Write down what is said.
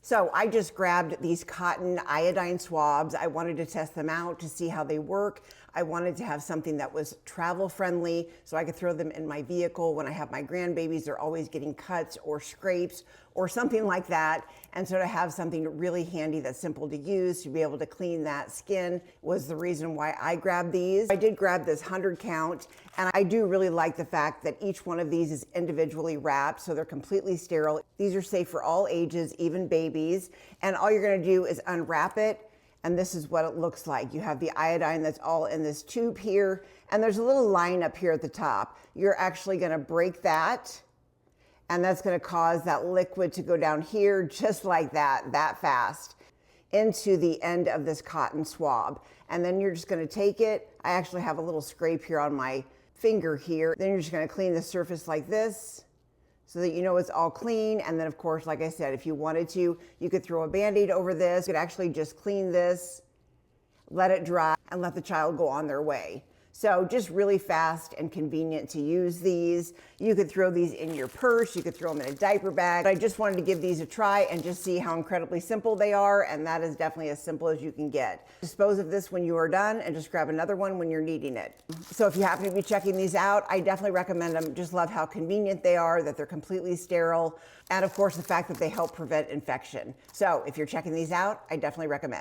So I just grabbed these cotton iodine swabs. I wanted to test them out to see how they work. I wanted to have something that was travel friendly so I could throw them in my vehicle when I have my grandbabies. They're always getting cuts or scrapes or something like that. And so to have something really handy that's simple to use, to be able to clean that skin was the reason why I grabbed these. I did grab this 100 count, and I do really like the fact that each one of these is individually wrapped, so they're completely sterile. These are safe for all ages, even babies. And all you're gonna do is unwrap it, and this is what it looks like. You have the iodine that's all in this tube here, and there's a little line up here at the top. You're actually gonna break that, and that's gonna cause that liquid to go down here just like that fast, into the end of this cotton swab. And then you're just gonna take it. I actually have a little scrape here on my finger here. Then you're just gonna clean the surface like this so that you know it's all clean. And then of course, like I said, if you wanted to, you could throw a Band-Aid over this. You could actually just clean this, let it dry, and let the child go on their way. So just really fast and convenient to use these. You could throw these in your purse, you could throw them in a diaper bag. I just wanted to give these a try and just see how incredibly simple they are, and that is definitely as simple as you can get. Dispose of this when you are done and just grab another one when you're needing it. So if you happen to be checking these out, I definitely recommend them. Just love how convenient they are, that they're completely sterile, and of course the fact that they help prevent infection. So if you're checking these out, I definitely recommend.